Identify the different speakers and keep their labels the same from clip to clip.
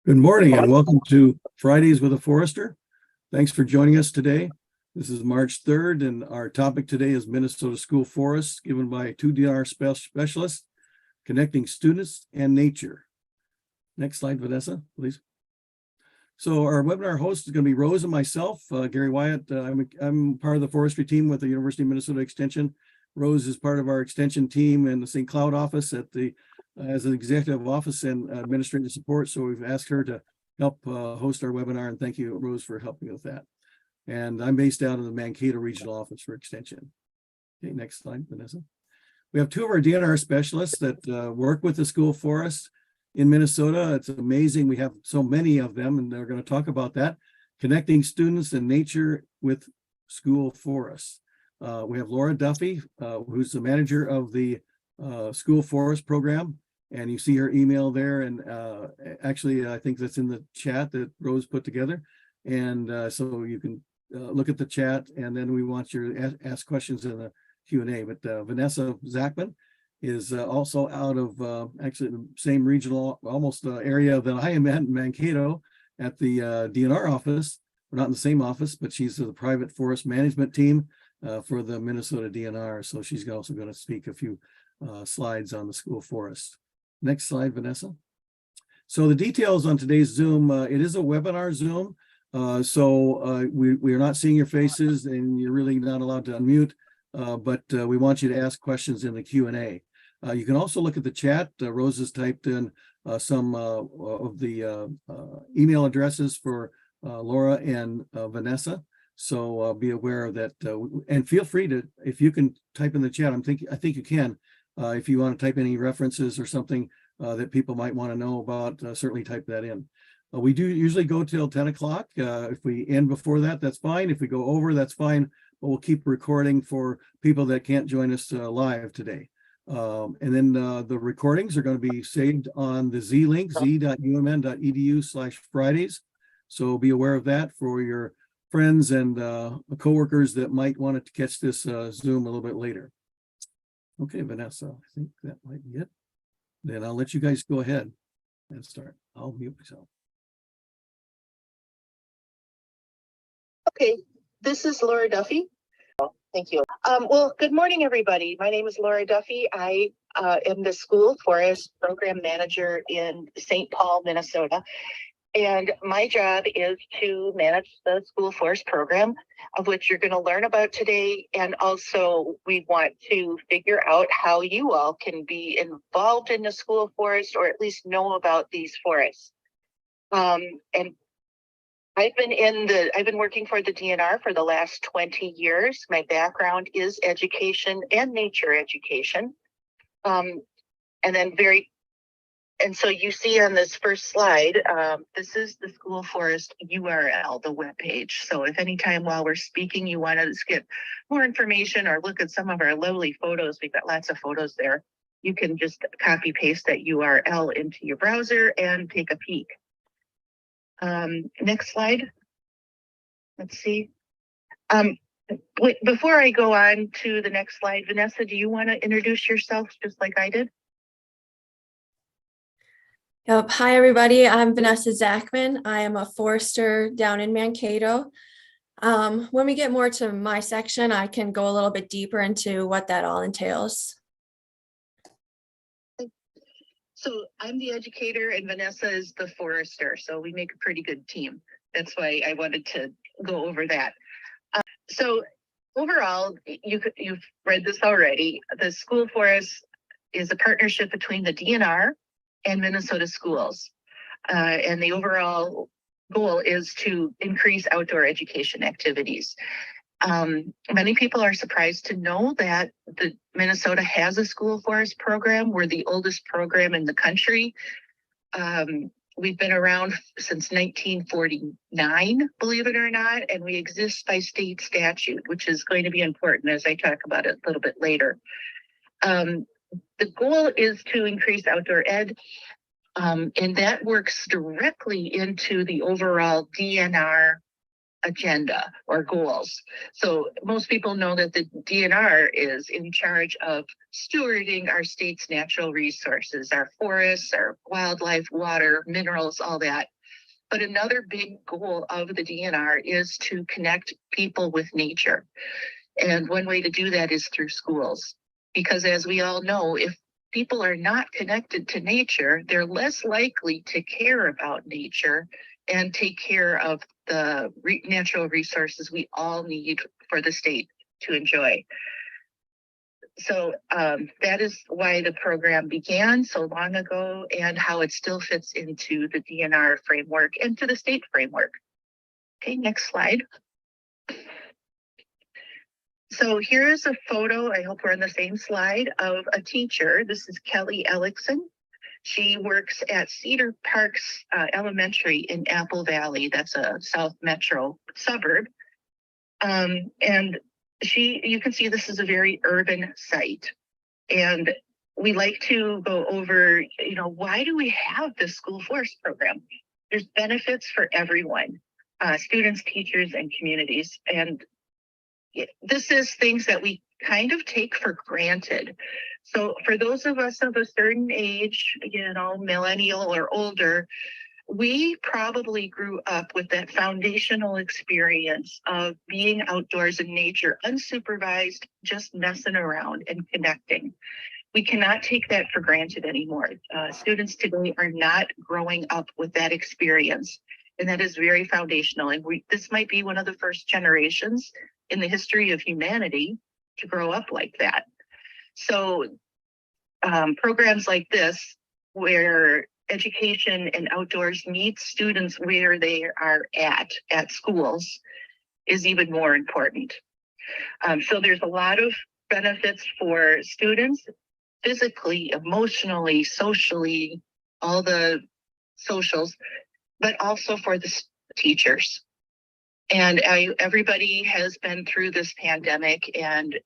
Speaker 1: Good morning and welcome to Fridays with a Forester. Thanks for joining us today. This is March 3rd and our topic today is Minnesota School Forests given by two DNR specialists, connecting students and nature. Next slide, Vanessa, please. So our webinar host is going to be Rose and myself, Gary Wyatt. I'm part of the forestry team with the University of Minnesota Extension. Rose is part of our extension team in the St. Cloud office as an executive office and administrative support. So we've asked her to help host our webinar, and thank you, Rose, for helping with that. And I'm based out of the Mankato Regional Office for Extension. Okay, next slide, Vanessa. We have two of our DNR specialists that work with the school forest in Minnesota. It's amazing. We have so many of them, and they're going to talk about that, connecting students and nature with school forests. We have Laura Duffy, who's the manager of the school forest program, and you see her email there. And actually, I think that's in the chat that Rose put together. And so you can look at the chat, and then we want you to ask questions in the Q&A. But Vanessa Zachman is also out of actually the same regional, almost area that I am at in Mankato at the DNR office. We're not in the same office, but she's the private forest management team for the Minnesota DNR. So she's also going to speak a few slides on the school forest. Next slide, Vanessa. So the details on today's Zoom, it is a webinar Zoom. We are not seeing your faces, and you're really not allowed to unmute, but we want you to ask questions in the Q&A. You can also look at the chat. Rose has typed in some of the email addresses for Laura and Vanessa. So be aware of that, and feel free to, if you can type in the chat, I think you can. If you want to type any references or something that people might want to know about, certainly type that in. We do usually go till 10 o'clock. If we end before that, that's fine. If we go over, that's fine. But we'll keep recording for people that can't join us live today. And then the recordings are going to be saved on the Z link, z.umn.edu/Fridays. So be aware of that for your friends and coworkers that might want to catch this Zoom a little bit later. Okay, Vanessa, I think that might be it. Then I'll let you guys go ahead and start. I'll mute myself.
Speaker 2: Okay, this is Laura Duffy. Thank you. Well, good morning, everybody. My name is Laura Duffy. I am the School Forest Program Manager in St. Paul, Minnesota. And my job is to manage the school forest program, of which you're going to learn about today. And also we want to figure out how you all can be involved in the school forest, or at least know about these forests. And I've been working for the DNR for the last 20 years. My background is education and nature education. And so you see on this first slide, this is the school forest URL, the webpage. So if anytime while we're speaking, you want to get more information or look at some of our lovely photos, we've got lots of photos there, you can just copy paste that URL into your browser and take a peek. Next slide. Let's see. Before I go on to the next slide, Vanessa, do you want to introduce yourself just like I did?
Speaker 3: Yep. Hi, everybody. I'm Vanessa Zachman. I am a forester down in Mankato. When we get more to my section, I can go a little bit deeper into what that all entails.
Speaker 2: So I'm the educator and Vanessa is the forester. So we make a pretty good team. That's why I wanted to go over that. So overall, you've read this already. The school forest is a partnership between the DNR and Minnesota schools. And the overall goal is to increase outdoor education activities. Many people are surprised to know that Minnesota has a school forest program. We're the oldest program in the country. We've been around since 1949, believe it or not, and we exist by state statute, which is going to be important as I talk about it a little bit later. The goal is to increase outdoor ed, and that works directly into the overall DNR agenda or goals. So most people know that the DNR is in charge of stewarding our state's natural resources, our forests, our wildlife, water, minerals, all that. But another big goal of the DNR is to connect people with nature. And one way to do that is through schools. Because as we all know, if people are not connected to nature, they're less likely to care about nature and take care of the natural resources we all need for the state to enjoy. So that is why the program began so long ago and how it still fits into the DNR framework and to the state framework. Okay, next slide. So here is a photo, I hope we're on the same slide, of a teacher. This is Kelly Ellickson. She works at Cedar Parks Elementary in Apple Valley. That's a South Metro suburb. And you can see this is a very urban site. And we like to go over, why do we have this school forest program? There's benefits for everyone, students, teachers, and communities. And this is things that we kind of take for granted. So for those of us of a certain age, millennial or older, we probably grew up with that foundational experience of being outdoors in nature, unsupervised, just messing around and connecting. We cannot take that for granted anymore. Students today are not growing up with that experience, and that is very foundational. And this might be one of the first generations in the history of humanity to grow up like that. So programs like this, where education and outdoors meet students where they are at schools, is even more important. So there's a lot of benefits for students, physically, emotionally, socially, all the socials, but also for the teachers. And everybody has been through this pandemic, and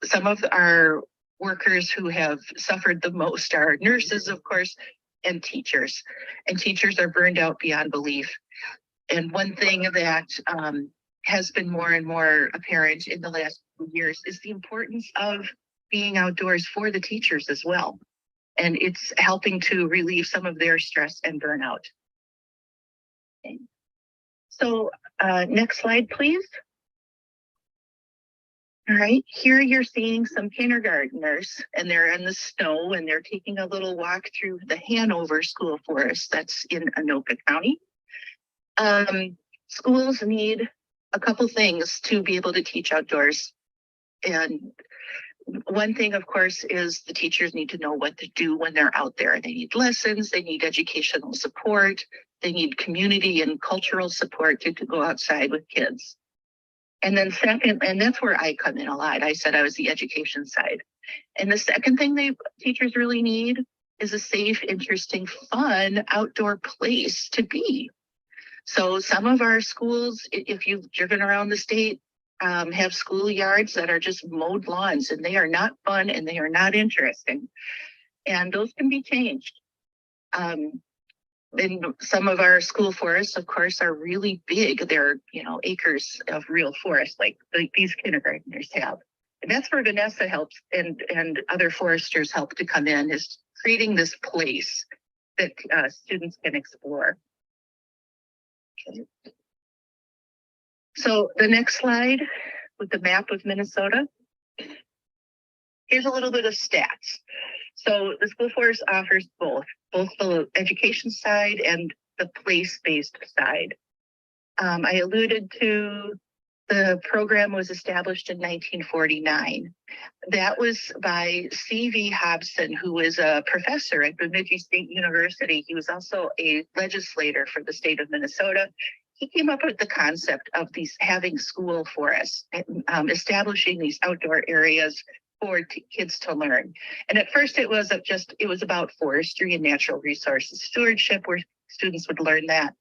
Speaker 2: some of our workers who have suffered the most are nurses, of course, and teachers. And teachers are burned out beyond belief. And one thing that has been more and more apparent in the last few years is the importance of being outdoors for the teachers as well. And it's helping to relieve some of their stress and burnout. Okay. So next slide, please. All right, here you're seeing some kindergartners, and they're in the snow, and they're taking a little walk through the Hanover School Forest that's in Anoka County. Schools need a couple things to be able to teach outdoors. And one thing, of course, is the teachers need to know what to do when they're out there. They need lessons, they need educational support, they need community and cultural support to go outside with kids. And then second, and that's where I come in a lot. I said I was the education side. And the second thing teachers really need is a safe, interesting, fun outdoor place to be. So some of our schools, if you've driven around the state, have schoolyards that are just mowed lawns, and they are not fun and they are not interesting. And those can be changed. And some of our school forests, of course, are really big. They're, acres of real forest, like these kindergartners have. And that's where Vanessa helps and other foresters help to come in, is creating this place that students can explore. Okay. So the next slide with the map of Minnesota. Here's a little bit of stats. So the school forest offers both the education side and the place-based side. I alluded to the program was established in 1949. That was by C.V. Hobson, who was a professor at Bemidji State University. He was also a legislator for the state of Minnesota. He came up with the concept of having school forests, establishing these outdoor areas for kids to learn. And at first it was about forestry and natural resources stewardship, where students would learn that.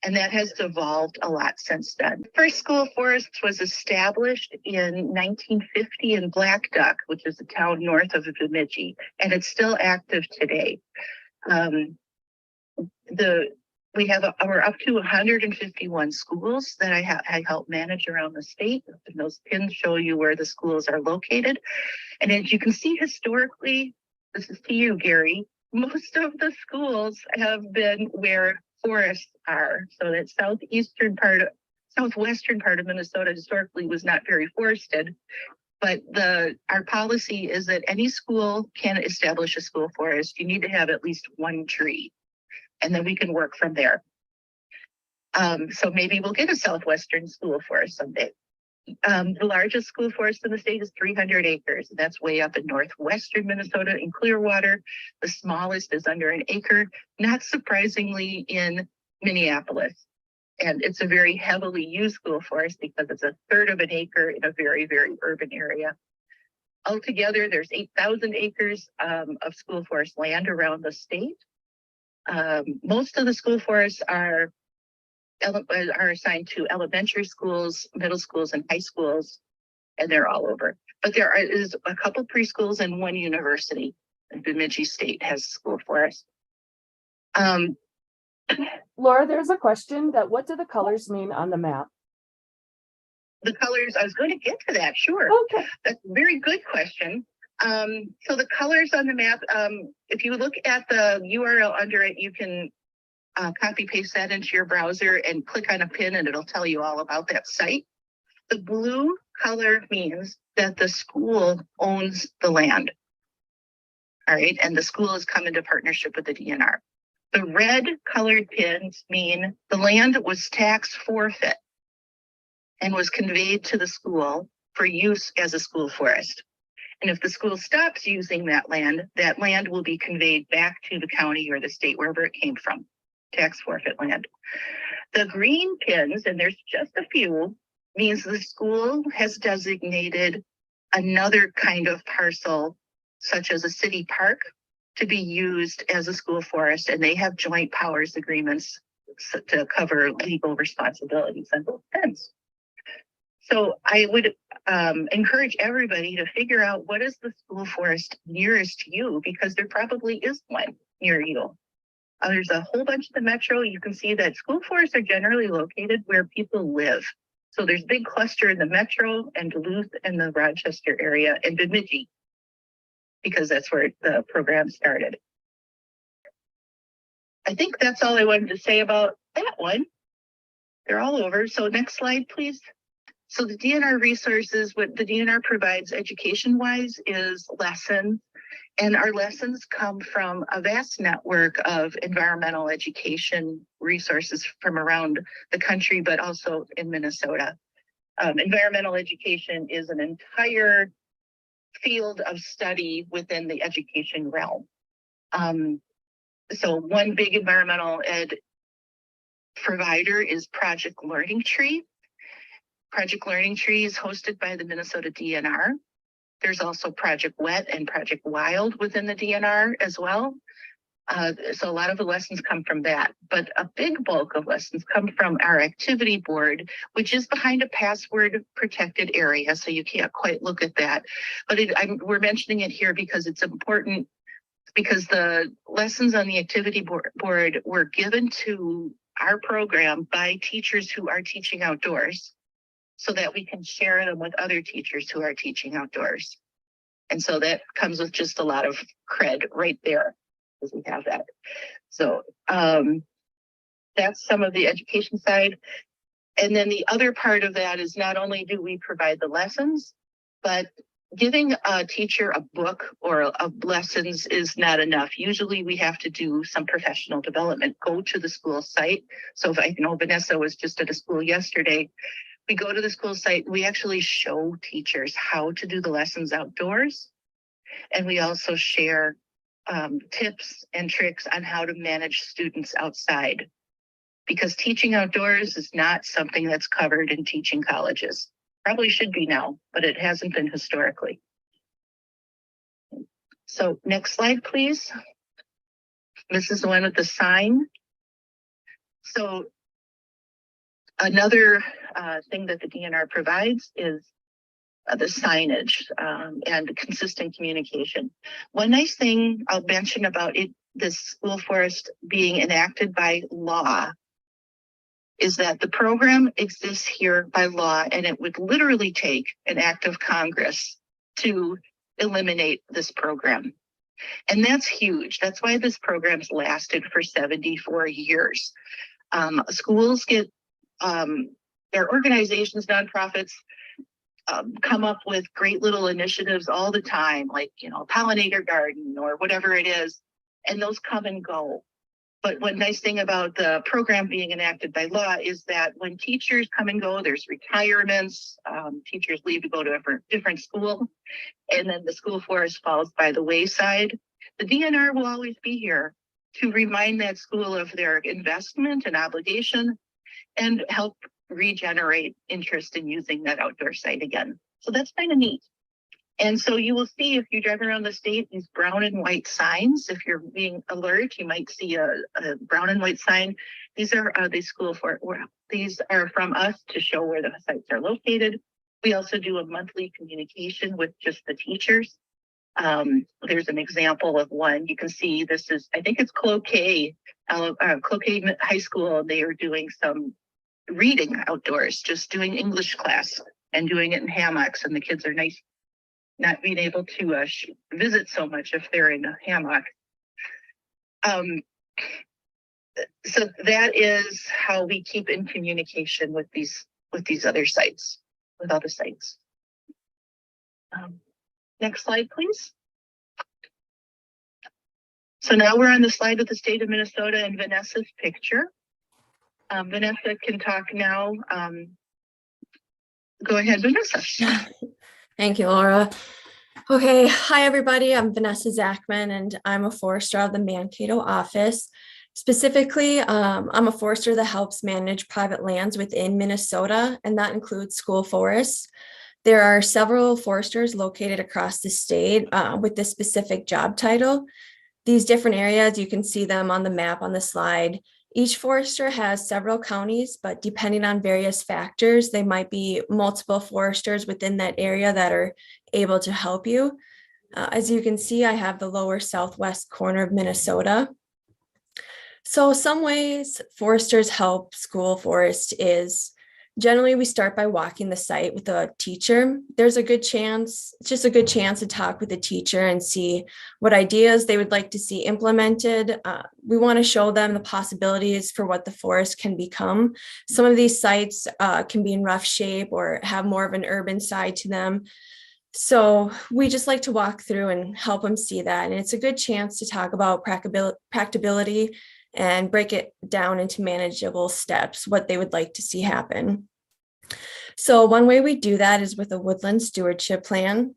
Speaker 2: And that has evolved a lot since then. The first school forest was established in 1950 in Black Duck, which is a town north of Bemidji, and it's still active today. We're up to 151 schools that I help manage around the state. And those pins show you where the schools are located. And as you can see historically, this is to you, Gary, most of the schools have been where forests are. So that southwestern part of Minnesota historically was not very forested. But our policy is that any school can establish a school forest. You need to have at least one tree, and then we can work from there. So maybe we'll get a southwestern school forest someday. The largest school forest in the state is 300 acres. And that's way up in northwestern Minnesota in Clearwater. The smallest is under an acre, not surprisingly in Minneapolis. And it's a very heavily used school forest because it's a third of an acre in a very, very urban area. Altogether, there's 8,000 acres of school forest land around the state. Most of the school forests are assigned to elementary schools, middle schools, and high schools, and they're all over. But there is a couple preschools and one university. And Bemidji State has school forest.
Speaker 4: Laura, there's a question that what do the colors mean on the map?
Speaker 2: The colors, I was going to get to that, sure.
Speaker 4: Okay.
Speaker 2: That's a very good question. So the colors on the map, if you look at the URL under it, you can copy paste that into your browser and click on a pin and it'll tell you all about that site. The blue color means that the school owns the land. All right, and the school has come into partnership with the DNR. The red colored pins mean the land was tax forfeit and was conveyed to the school for use as a school forest. And if the school stops using that land will be conveyed back to the county or the state, wherever it came from, tax forfeit land. The green pins, and there's just a few, means the school has designated another kind of parcel, such as a city park, to be used as a school forest, and they have joint powers agreements to cover legal responsibilities on both ends. So I would encourage everybody to figure out what is the school forest nearest to you, because there probably is one near you. There's a whole bunch in the metro. You can see that school forests are generally located where people live. So there's a big cluster in the metro and Duluth and the Rochester area and Bemidji, because that's where the program started. I think that's all I wanted to say about that one. They're all over. So next slide, please. So the DNR resources, what the DNR provides education-wise is lessons. And our lessons come from a vast network of environmental education resources from around the country, but also in Minnesota. Environmental education is an entire field of study within the education realm. So one big environmental ed provider is Project Learning Tree. Project Learning Tree is hosted by the Minnesota DNR. There's also Project WET and Project WILD within the DNR as well. So a lot of the lessons come from that, but a big bulk of lessons come from our activity board, which is behind a password protected area. So you can't quite look at that, but we're mentioning it here because it's important, because the lessons on the activity board were given to our program by teachers who are teaching outdoors, so that we can share them with other teachers who are teaching outdoors. And so that comes with just a lot of cred right there, because we have that. So that's some of the education side. And then the other part of that is not only do we provide the lessons, but giving a teacher a book or of lessons is not enough. Usually we have to do some professional development, go to the school site. So if I know Vanessa was just at a school yesterday, we go to the school site, we actually show teachers how to do the lessons outdoors. And we also share tips and tricks on how to manage students outside. Because teaching outdoors is not something that's covered in teaching colleges. Probably should be now, but it hasn't been historically. So next slide, please. This is the one with the sign. So another thing that the DNR provides is the signage and consistent communication. One nice thing I'll mention about it, this school forest being enacted by law, is that the program exists here by law, and it would literally take an act of Congress to eliminate this program. And that's huge. That's why this program's lasted for 74 years. Schools get, their organizations, nonprofits, come up with great little initiatives all the time, like, pollinator garden or whatever it is, and those come and go. But one nice thing about the program being enacted by law is that when teachers come and go, there's retirements, teachers leave to go to a different school, and then the school forest falls by the wayside. The DNR will always be here to remind that school of their investment and obligation and help regenerate interest in using that outdoor site again. So that's kind of neat. And so you will see, if you drive around the state, these brown and white signs. If you're being alert, you might see a brown and white sign. These are these are from us to show where the sites are located. We also do a monthly communication with just the teachers. There's an example of one. You can see this is, I think it's Cloquet High School. They are doing some reading outdoors, just doing English class and doing it in hammocks, and the kids are nice not being able to visit so much if they're in a hammock. So that is how we keep in communication with these other sites, with other sites. Next slide, please. So now we're on the slide with the state of Minnesota and Vanessa's picture. Vanessa can talk now. Go ahead, Vanessa.
Speaker 3: Thank you, Laura. Okay, hi everybody. I'm Vanessa Zachman, and I'm a forester of the Mankato office. Specifically, I'm a forester that helps manage private lands within Minnesota, and that includes school forests. There are several foresters located across the state with this specific job title. These different areas, you can see them on the map on the slide. Each forester has several counties, but depending on various factors, they might be multiple foresters within that area that are able to help you. As you can see, I have the lower southwest corner of Minnesota. So some ways foresters help school forest is generally we start by walking the site with a teacher. There's a good chance, it's just a good chance to talk with the teacher and see what ideas they would like to see implemented. We want to show them the possibilities for what the forest can become. Some of these sites can be in rough shape or have more of an urban side to them. So we just like to walk through and help them see that. And it's a good chance to talk about practicability and break it down into manageable steps, what they would like to see happen. So one way we do that is with a woodland stewardship plan.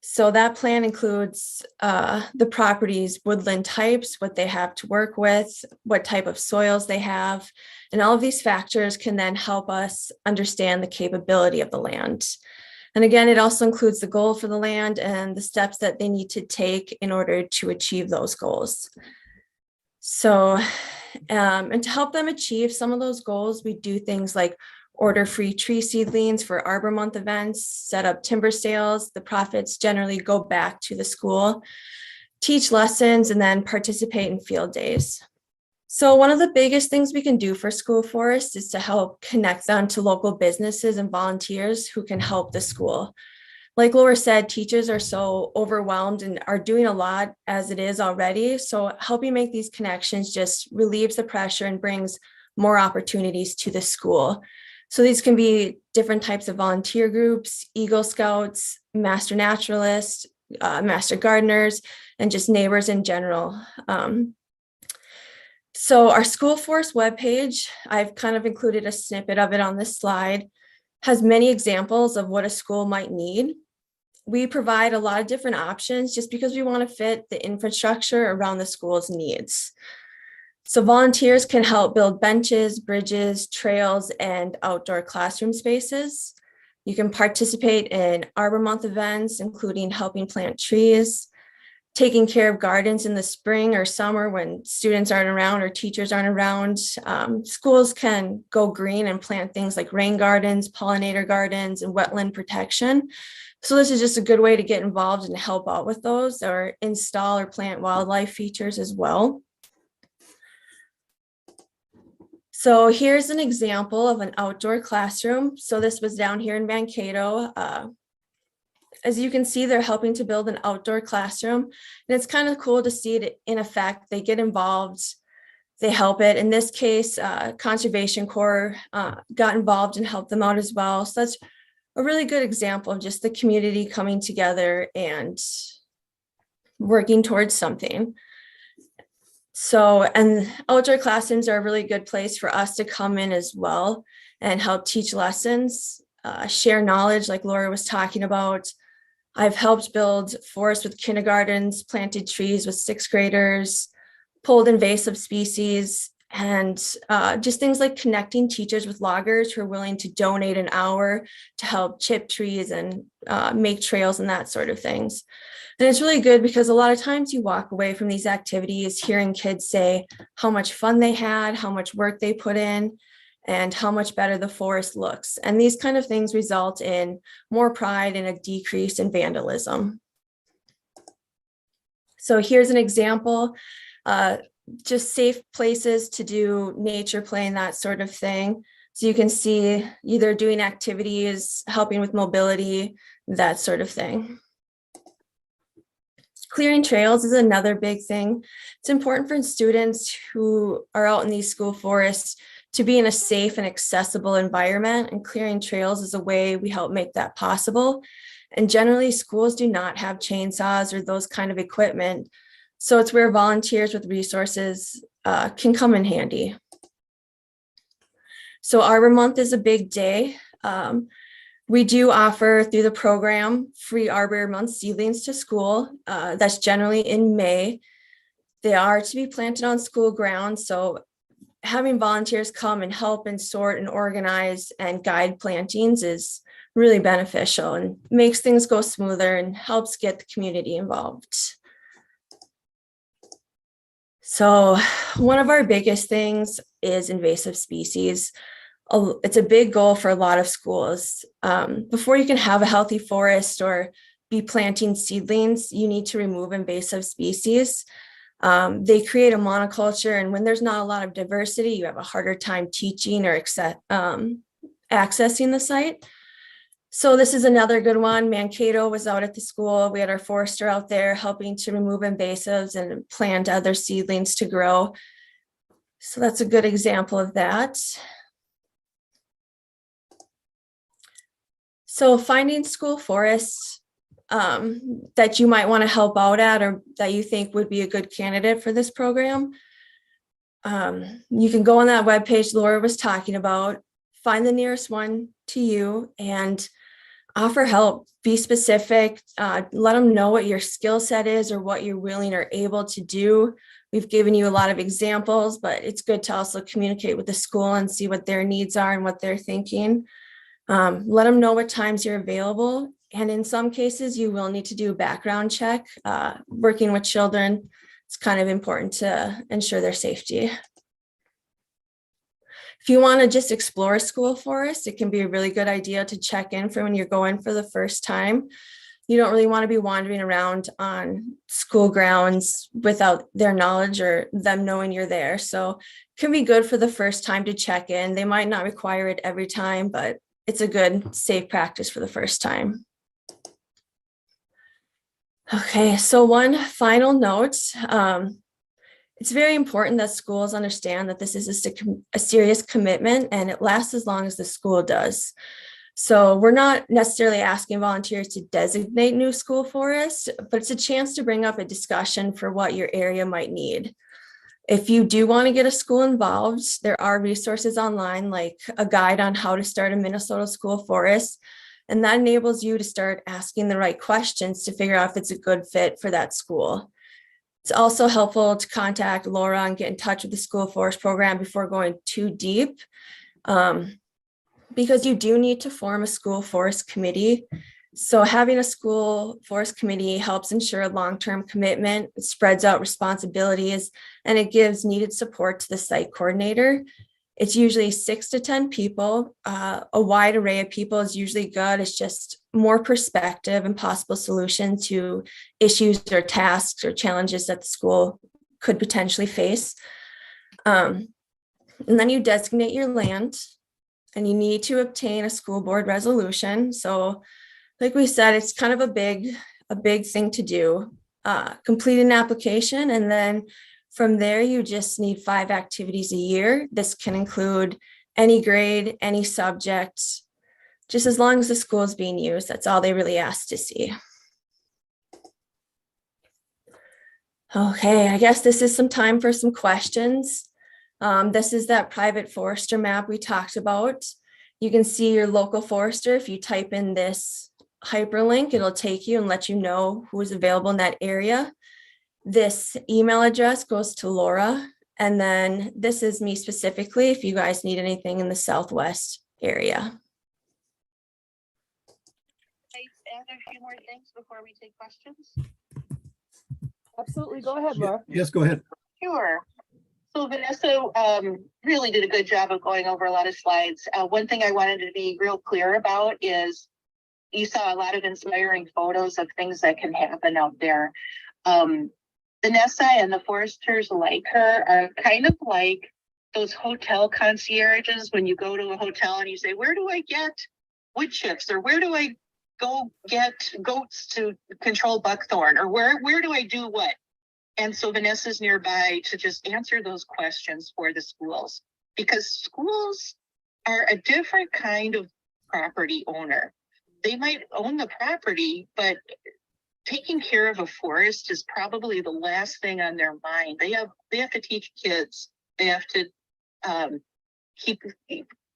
Speaker 3: So that plan includes the property's woodland types, what they have to work with, what type of soils they have, and all of these factors can then help us understand the capability of the land. And again, it also includes the goal for the land and the steps that they need to take in order to achieve those goals. So, and to help them achieve some of those goals, we do things like order free tree seedlings for Arbor Month events, set up timber sales. The profits generally go back to the school, teach lessons, and then participate in field days. So one of the biggest things we can do for school forests is to help connect them to local businesses and volunteers who can help the school. Like Laura said, teachers are so overwhelmed and are doing a lot as it is already. So helping make these connections just relieves the pressure and brings more opportunities to the school. So these can be different types of volunteer groups, Eagle Scouts, master naturalists, master gardeners, and just neighbors in general. So our school forest webpage, I've kind of included a snippet of it on this slide, has many examples of what a school might need. We provide a lot of different options just because we want to fit the infrastructure around the school's needs. So volunteers can help build benches, bridges, trails, and outdoor classroom spaces. You can participate in Arbor Month events, including helping plant trees, taking care of gardens in the spring or summer when students aren't around or teachers aren't around. Schools can go green and plant things like rain gardens, pollinator gardens, and wetland protection. So this is just a good way to get involved and help out with those, or install or plant wildlife features as well. So here's an example of an outdoor classroom. So this was down here in Mankato. As you can see, they're helping to build an outdoor classroom, and it's kind of cool to see it in effect. They get involved, they help it. In this case, Conservation Corps got involved and helped them out as well. So that's a really good example of just the community coming together and working towards something. So, and outdoor classrooms are a really good place for us to come in as well and help teach lessons, share knowledge like Laura was talking about. I've helped build forests with kindergartens, planted trees with sixth graders, pulled invasive species, and just things like connecting teachers with loggers who are willing to donate an hour to help chip trees and make trails and that sort of things. And it's really good because a lot of times you walk away from these activities hearing kids say how much fun they had, how much work they put in, and how much better the forest looks. And these kind of things result in more pride and a decrease in vandalism. So here's an example, just safe places to do nature play and that sort of thing. So you can see either doing activities, helping with mobility, that sort of thing. Clearing trails is another big thing. It's important for students who are out in these school forests to be in a safe and accessible environment, and clearing trails is a way we help make that possible. And generally, schools do not have chainsaws or those kind of equipment. So it's where volunteers with resources can come in handy. So Arbor Month is a big day. We do offer through the program free Arbor Month seedlings to school. That's generally in May. They are to be planted on school grounds. So having volunteers come and help and sort and organize and guide plantings is really beneficial and makes things go smoother and helps get the community involved. So one of our biggest things is invasive species. It's a big goal for a lot of schools. Before you can have a healthy forest or be planting seedlings, you need to remove invasive species. They create a monoculture, and when there's not a lot of diversity, you have a harder time teaching or accessing the site. So this is another good one. Mankato was out at the school. We had our forester out there helping to remove invasives and plant other seedlings to grow. So that's a good example of that. So finding school forests that you might want to help out at or that you think would be a good candidate for this program. You can go on that webpage Laura was talking about, find the nearest one to you and offer help. Be specific, let them know what your skill set is or what you're willing or able to do. We've given you a lot of examples, but it's good to also communicate with the school and see what their needs are and what they're thinking. Let them know what times you're available. And in some cases, you will need to do a background check. Working with children, it's kind of important to ensure their safety. If you want to just explore a school forest, it can be a really good idea to check in for when you're going for the first time. You don't really want to be wandering around on school grounds without their knowledge or them knowing you're there. So it can be good for the first time to check in. They might not require it every time, but it's a good safe practice for the first time. Okay, so one final note. It's very important that schools understand that this is a serious commitment and it lasts as long as the school does. So we're not necessarily asking volunteers to designate new school forests, but it's a chance to bring up a discussion for what your area might need. If you do want to get a school involved, there are resources online like a guide on how to start a Minnesota school forest, and that enables you to start asking the right questions to figure out if it's a good fit for that school. It's also helpful to contact Laura and get in touch with the school forest program before going too deep, because you do need to form a school forest committee. So having a school forest committee helps ensure a long-term commitment, it spreads out responsibilities, and it gives needed support to the site coordinator. It's usually 6 to 10 people. A wide array of people is usually good. It's just more perspective and possible solution to issues or tasks or challenges that the school could potentially face. And then you designate your land, and you need to obtain a school board resolution. So like we said, it's kind of a big thing to do. Complete an application, and then from there, you just need 5 activities a year. This can include any grade, any subject, just as long as the school is being used. That's all they really ask to see. Okay, I guess this is some time for some questions. This is that private forester map we talked about. You can see your local forester. If you type in this hyperlink, it'll take you and let you know who is available in that area. This email address goes to Laura, and then this is me specifically if you guys need anything in the Southwest area.
Speaker 2: I add a few more things before we take questions.
Speaker 4: Absolutely. Go ahead, Laura.
Speaker 1: Yes, go ahead.
Speaker 2: Sure. So Vanessa really did a good job of going over a lot of slides. One thing I wanted to be real clear about is you saw a lot of inspiring photos of things that can happen out there. Vanessa and the foresters like her are kind of like those hotel concierges when you go to a hotel and you say, where do I get wood chips, or where do I go get goats to control buckthorn, or where do I do what? And so Vanessa's nearby to just answer those questions for the schools, because schools are a different kind of property owner. They might own the property, but taking care of a forest is probably the last thing on their mind. They have to teach kids. They have to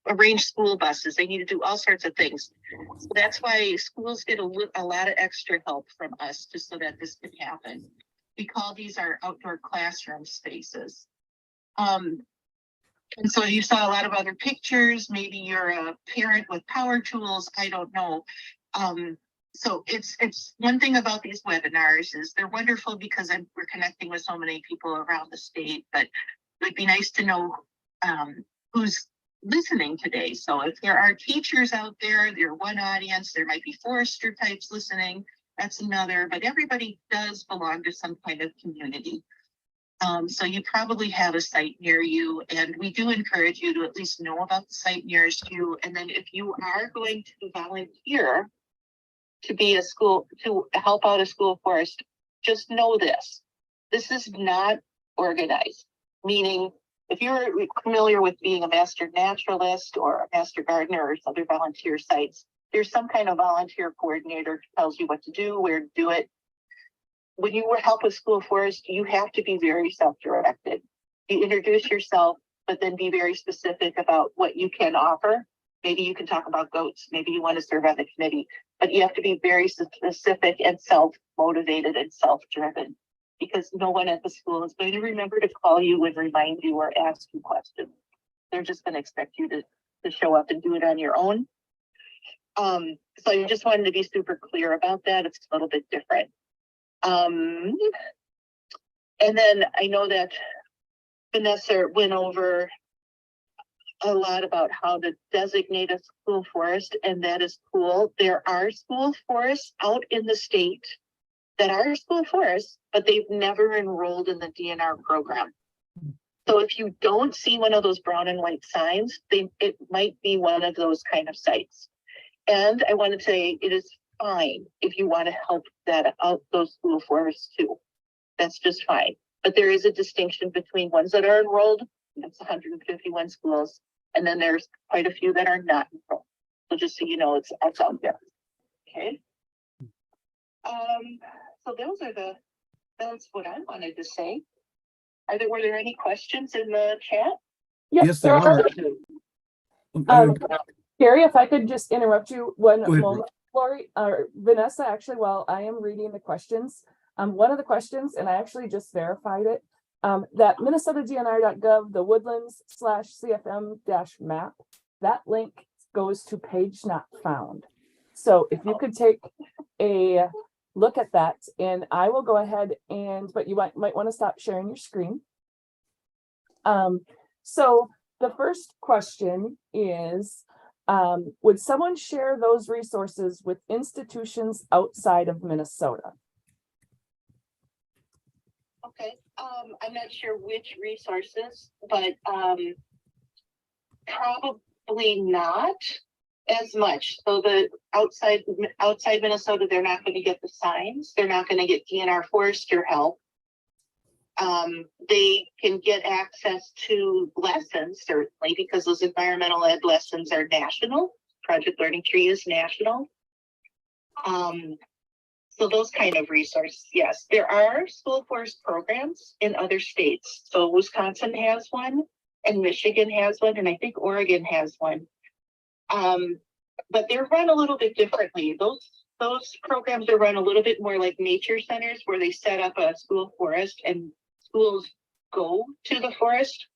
Speaker 2: arrange school buses. They need to do all sorts of things. So that's why schools get a lot of extra help from us just so that this can happen. We call these our outdoor classroom spaces. And so you saw a lot of other pictures. Maybe you're a parent with power tools. I don't know. So it's one thing about these webinars is they're wonderful because we're connecting with so many people around the state, but it'd be nice to know who's listening today. So if there are teachers out there, they're one audience, there might be forester types listening, that's another, but everybody does belong to some kind of community. So you probably have a site near you, and we do encourage you to at least know about the site nearest you. And then if you are going to volunteer to be a school, to help out a school forest, just know this. This is not organized, meaning if you're familiar with being a master naturalist or a master gardener or other volunteer sites, there's some kind of volunteer coordinator who tells you what to do, where to do it. When you help with school forest, you have to be very self-directed. You introduce yourself, but then be very specific about what you can offer. Maybe you can talk about goats. Maybe you want to serve on the committee, but you have to be very specific and self-motivated and self-driven, because no one at the school is going to remember to call you and remind you or ask you questions. They're just going to expect you to show up and do it on your own. So I just wanted to be super clear about that. It's a little bit different. And then I know that Vanessa went over a lot about how to designate a school forest, and that is cool. There are school forests out in the state that are school forests, but they've never enrolled in the DNR program. So if you don't see one of those brown and white signs, it might be one of those kind of sites. And I want to say it is fine if you want to help that out, those school forests too. That's just fine. But there is a distinction between ones that are enrolled, that's 151 schools, and then there's quite a few that are not enrolled. So just so you know, it's out there. Okay. So that's what I wanted to say. Were there any questions in the chat?
Speaker 1: Yes, there are.
Speaker 4: Gary, if I could just interrupt you one
Speaker 1: ahead,
Speaker 4: moment, Lori, or Vanessa, actually, while I am reading the questions, one of the questions, and I actually just verified it, that minnesotadnr.gov, the woodlands/CFM-map, that link goes to page not found. So if you could take a look at that, and I will go ahead but you might want to stop sharing your screen. So the first question is, would someone share those resources with institutions outside of Minnesota?
Speaker 2: Okay, I'm not sure which resources, but probably not. as much. So the outside Minnesota, they're not going to get the signs. They're not going to get DNR Forester help. They can get access to lessons, certainly, because those environmental ed lessons are national. Project Learning Tree is national. So those kind of resources, yes. There are school forest programs in other states. So Wisconsin has one, and Michigan has one, and I think Oregon has one. But they're run a little bit differently. Those programs are run a little bit more like nature centers, where they set up a school forest and schools go to the forest.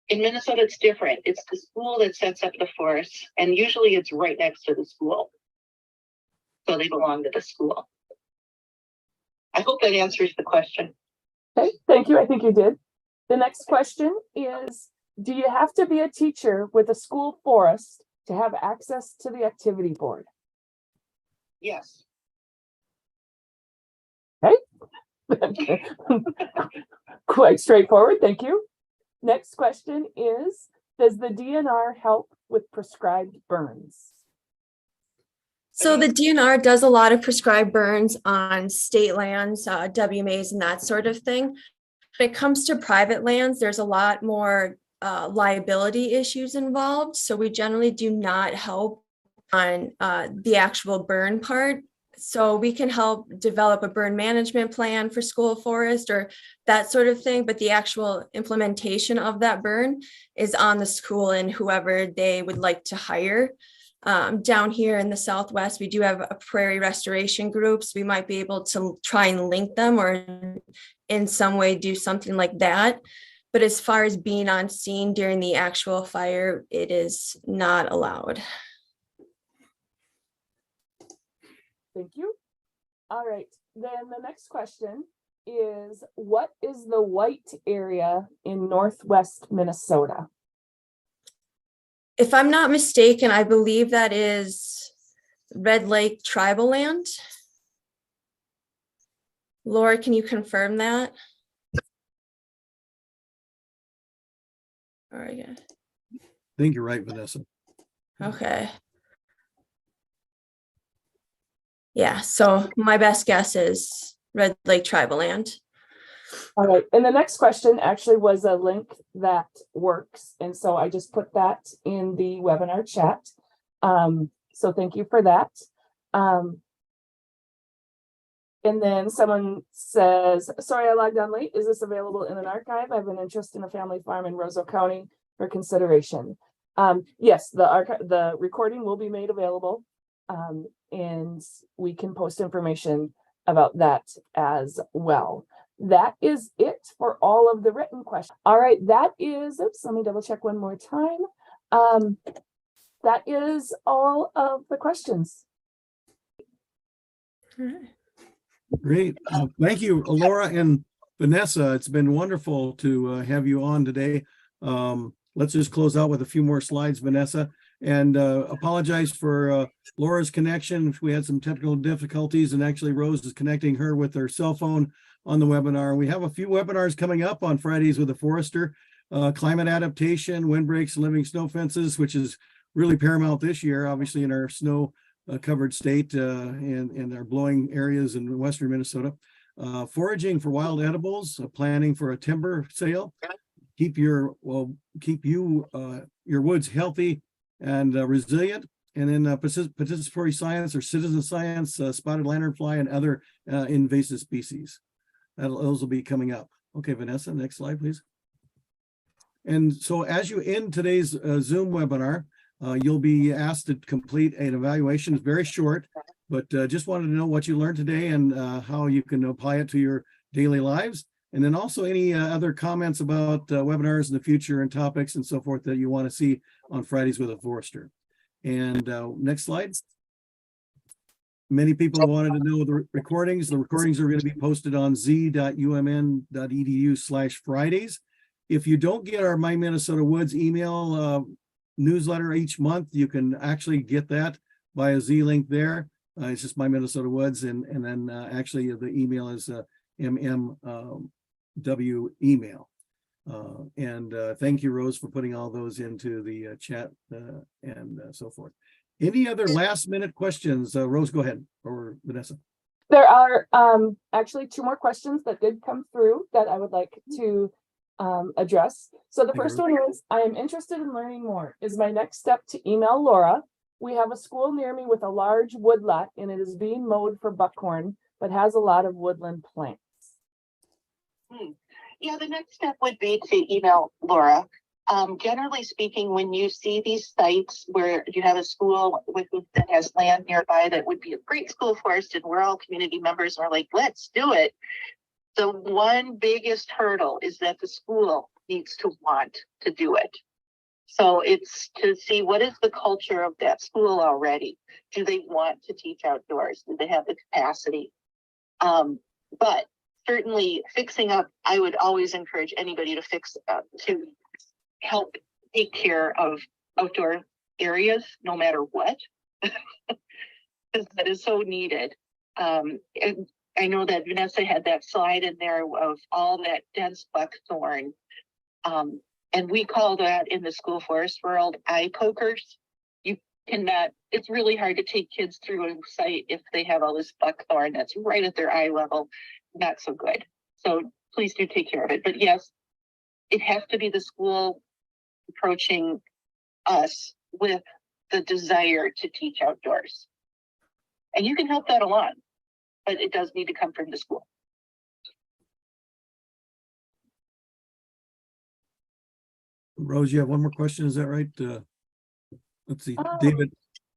Speaker 2: In Minnesota, it's different. It's the school that sets up the forest, and usually it's right next to the school. So they belong to the school. I hope that answers the question.
Speaker 4: Okay, thank you. I think you did. The next question is, do you have to be a teacher with a school forest to have access to the activity board?
Speaker 2: Yes.
Speaker 4: Quite straightforward. Thank you. Next question is, does the DNR help with prescribed burns?
Speaker 3: So the DNR does a lot of prescribed burns on state lands, WMAs and that sort of thing. When it comes to private lands, there's a lot more liability issues involved. So we generally do not help on the actual burn part. So we can help develop a burn management plan for school forest or that sort of thing, but the actual implementation of that burn is on the school and whoever they would like to hire. Down here in the Southwest, we do have a prairie restoration groups. We might be able to try and link them or in some way do something like that. But as far as being on scene during the actual fire, it is not allowed.
Speaker 4: Thank you. All right, then the next question is, what is the white area in Northwest Minnesota?
Speaker 3: If I'm not mistaken, I believe that is Red Lake tribal land. Laura, can you confirm that? All right. Yeah.
Speaker 1: I think you're right, Vanessa.
Speaker 3: Okay. Yeah, so my best guess is Red Lake tribal land.
Speaker 4: All right, and the next question actually was a link that works, and so I just put that in the webinar chat. So thank you for that. And then someone says, sorry, I logged on late. Is this available in an archive? I have an interest in a family farm in Roseau County for consideration. Yes, the recording will be made available, and we can post information about that as well. That is it for all of the written questions. All right, that is, oops, let me double check one more time. That is all of the questions.
Speaker 1: Great. Thank you, Laura and Vanessa. It's been wonderful to have you on today. Let's just close out with a few more slides, Vanessa, and apologize for Laura's connection. We had some technical difficulties, and actually Rose is connecting her with her cell phone on the webinar. We have a few webinars coming up on Fridays with a forester, climate adaptation, windbreaks, and living snow fences, which is really paramount this year, obviously in our snow covered state and our blowing areas in western Minnesota. Foraging for wild edibles, planning for a timber sale, keep your woods healthy and resilient. And then participatory science or citizen science, spotted lanternfly and other invasive species. Those will be coming up. Okay, Vanessa, next slide, please. And so as you end today's Zoom webinar, you'll be asked to complete an evaluation. It's very short, but just wanted to know what you learned today and how you can apply it to your daily lives. And then also any other comments about webinars in the future and topics and so forth that you want to see on Fridays with a Forester. And next slide. Many people wanted to know the recordings. The recordings are going to be posted on z.umn.edu/Fridays. If you don't get our My Minnesota Woods email newsletter each month, you can actually get that by a Z link there. It's just My Minnesota Woods, and then actually the email is MMW email. And thank you, Rose, for putting all those into the chat and so forth. Any other last minute questions? Rose, go ahead, or Vanessa.
Speaker 4: There are actually two more questions that did come through that I would like to address. So the
Speaker 1: Thank you.
Speaker 4: first one is, I am interested in learning more. Is my next step to email Laura? We have a school near me with a large woodlot and it is being mowed for buckhorn, but has a lot of woodland plants.
Speaker 2: Yeah, the next step would be to email Laura. Generally speaking, when you see these sites where you have a school that has land nearby that would be a great school forest, and we're all community members and we're like, let's do it. The one biggest hurdle is that the school needs to want to do it. So it's to see what is the culture of that school already. Do they want to teach outdoors? Do they have the capacity? But certainly fixing up, I would always encourage anybody to fix up, to help take care of outdoor areas, no matter what, because that is so needed. And I know that Vanessa had that slide in there of all that dense buckthorn. And we call that in the school forest world eye pokers. You cannot, it's really hard to take kids through a site if they have all this buckthorn that's right at their eye level. Not so good. So please do take care of it. But yes, it has to be the school approaching us with the desire to teach outdoors. And you can help that along, but it does need to come from the school.
Speaker 1: Rose, you have one more question, is that right? Let's see,
Speaker 4: Oh.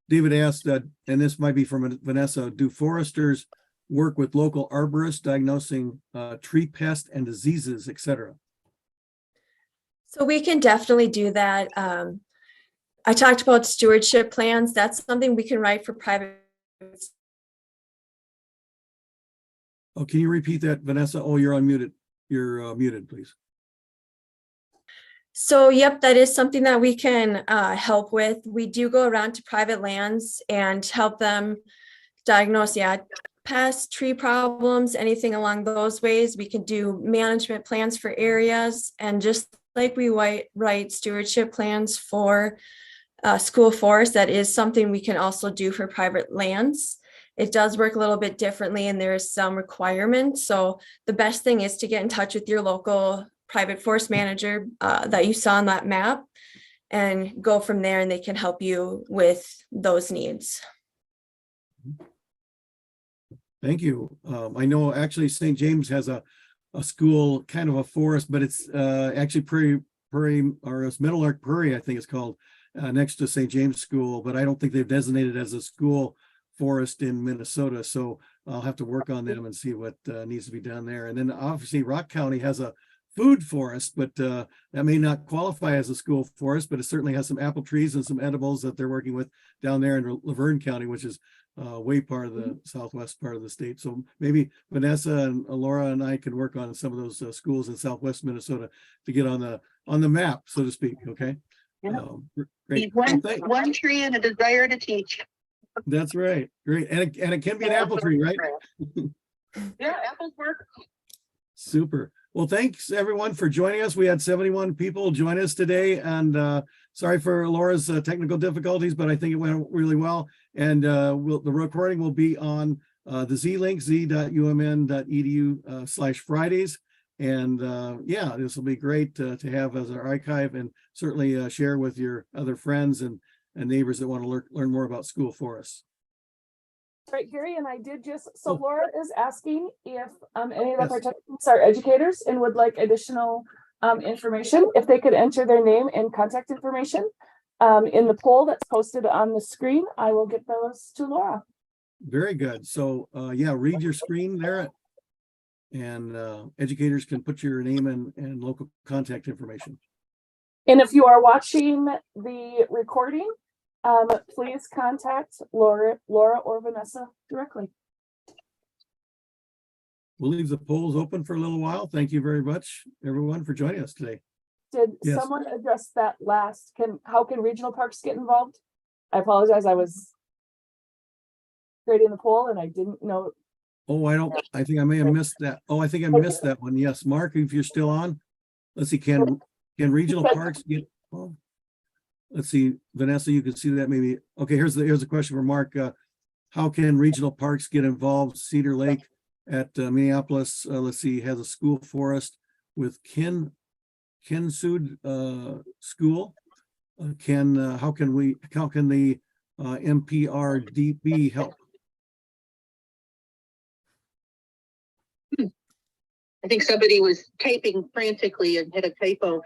Speaker 1: David asked that, and this might be from Vanessa, do foresters work with local arborists diagnosing tree pests and diseases, etc.?
Speaker 3: So we can definitely do that. I talked about stewardship plans. That's something we can write for private.
Speaker 1: Oh, can you repeat that, Vanessa? Oh, you're unmuted. You're muted, please.
Speaker 3: So, yep, that is something that we can help with. We do go around to private lands and help them diagnose, pests, tree problems, anything along those ways. We can do management plans for areas, and just like we write stewardship plans for school forests, that is something we can also do for private lands. It does work a little bit differently and there's some requirements. So the best thing is to get in touch with your local private forest manager that you saw on that map and go from there, and they can help you with those needs.
Speaker 1: Thank you. I know actually St. James has a school, kind of a forest, but it's actually prairie, or it's Meadowlark Prairie, I think it's called, next to St. James School, but I don't think they've designated as a school forest in Minnesota. So I'll have to work on them and see what needs to be done there. And then obviously Rock County has a food forest, but that may not qualify as a school forest, but it certainly has some apple trees and some edibles that they're working with down there in Laverne County, which is way part of the southwest part of the state. So maybe Vanessa and Laura and I could work on some of those schools in southwest Minnesota to get on the map, so to speak. Okay.
Speaker 2: Yeah.
Speaker 1: Great.
Speaker 2: One tree and a desire to teach.
Speaker 1: That's right. Great. And it can be an apple tree, right?
Speaker 2: Yeah, apples work.
Speaker 1: Super. Well, thanks everyone for joining us. We had 71 people join us today, and sorry for Laura's technical difficulties, but I think it went really well. And the recording will be on the Z-link, z.umn.edu/Fridays. And yeah, this will be great to have as our archive, and certainly share with your other friends and neighbors that want to learn more about school forests.
Speaker 4: Right, Gary, and I did just, so Laura is asking if any of the participants are educators and would like additional information, if they could enter their name and contact information in the poll that's posted on the screen. I will get those to Laura.
Speaker 1: Very good. So yeah, read your screen there, and educators can put your name and local contact information.
Speaker 4: And if you are watching the recording, please contact Laura or Vanessa directly.
Speaker 1: We'll leave the polls open for a little while. Thank you very much, everyone, for joining us today.
Speaker 4: Did
Speaker 1: Yes.
Speaker 4: someone address that last? How can regional parks get involved? I apologize. I was creating the poll and I didn't know.
Speaker 1: Oh, I think I may have missed that. Oh, I think I missed that one. Yes, Mark, if you're still on. Let's see, can regional parks get, oh, let's see, Vanessa, you can see that maybe. Okay, here's a question for Mark. How can regional parks get involved? Cedar Lake at Minneapolis, let's see, has a school forest with Kinsud School. How can the MPRDB help?
Speaker 2: I think somebody was typing frantically and hit a typo.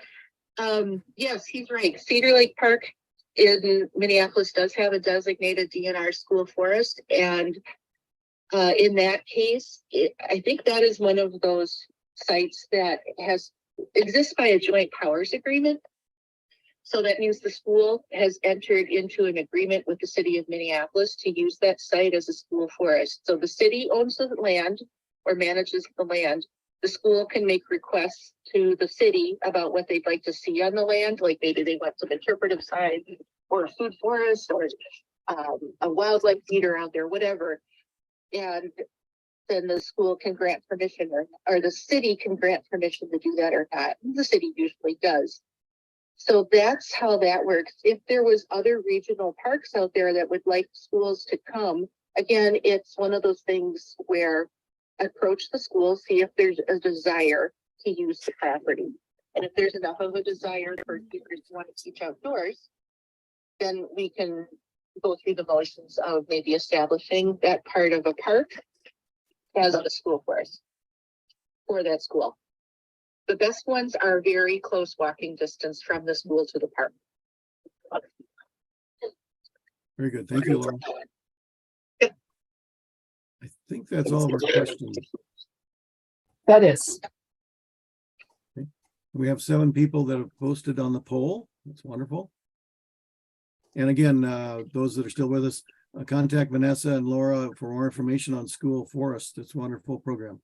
Speaker 2: Yes, he's right. Cedar Lake Park in Minneapolis does have a designated DNR school forest. And in that case, I think that is one of those sites that exists by a joint powers agreement. So that means the school has entered into an agreement with the city of Minneapolis to use that site as a school forest. So the city owns the land or manages the land. The school can make requests to the city about what they'd like to see on the land, like maybe they want some interpretive signs or a food forest or a wildlife feeder out there, whatever. And then the school can grant permission or the city can grant permission to do that or not. The city usually does. So that's how that works. If there was other regional parks out there that would like schools to come, again, it's one of those things where approach the school, see if there's a desire to use the property. And if there's enough of a desire for teachers to want to teach outdoors, then we can go through the motions of maybe establishing that part of a park as a school forest for that school. The best ones are very close walking distance from the school to the park.
Speaker 1: Very good. Thank you, Laura. I think that's all of our questions.
Speaker 4: That is.
Speaker 1: We have 7 people that have posted on the poll. That's wonderful. And again, those that are still with us, contact Vanessa and Laura for more information on school forest. It's a wonderful program.